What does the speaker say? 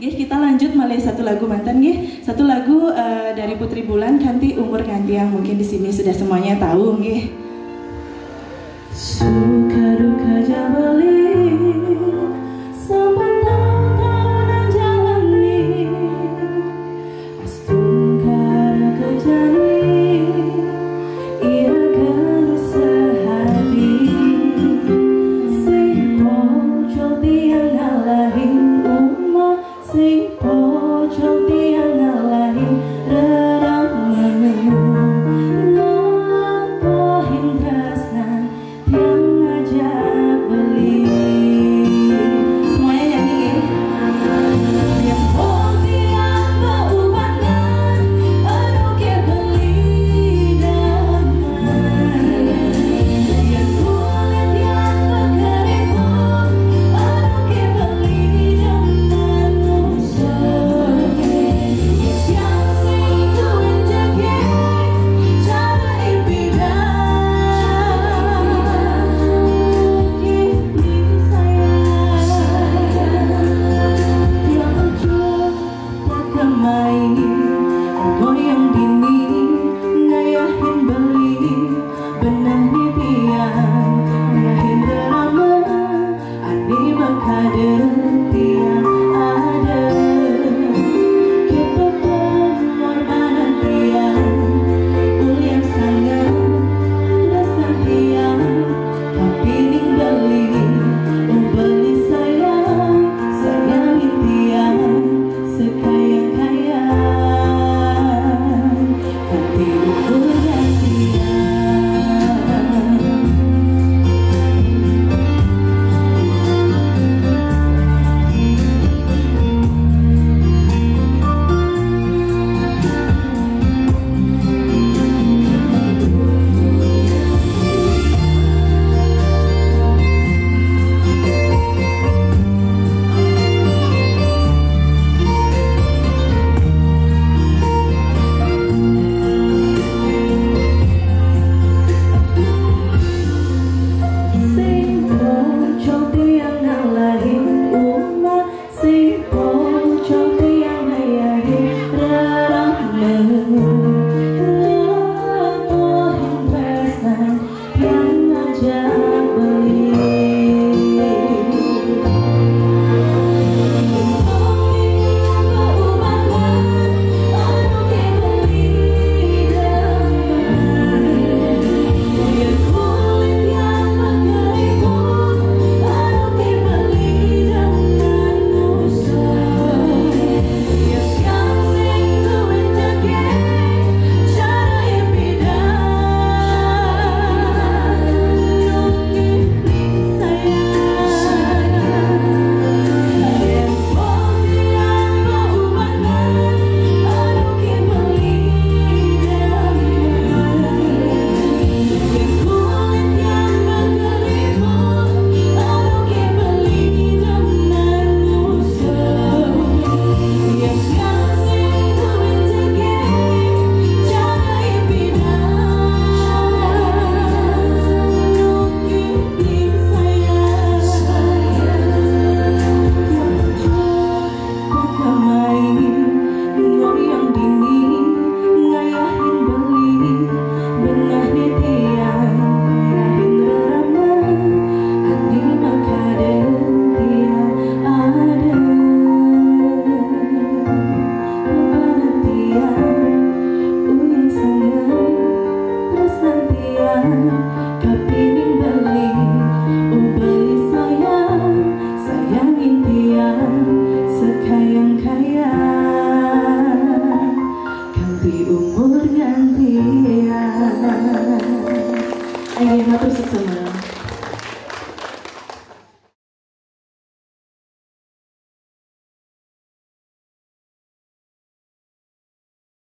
Nggih, kita lanjut malih satu lagu mantan nggih. Satu lagu dari Putri Bulan kanthi Umur Nganti yang mungkin di sini sudah semuanya tahu nggih. Suka duka jabali sampai tahun-tahun jalani astungkara kejani irakan sehati si pojok tiang ngalahin umat si pojok tiang ngalahin rerame ngotohin tresnan tiang ngajak beli. Semuanya nyanyi yang tiang baubanan aduh ke beli damai yang kulit yang berkeriput aduh ke beli damai musuh yang sing tuin jaga cara goyang dini ngayahin beli benah di tiang ngayahin drama ani bakade tiang ada kita pengorbanan tiang uliang sangat rasa tiang tapi ning beli beli sayangi tiang sekaya-kaya hati umur gantian. Tapi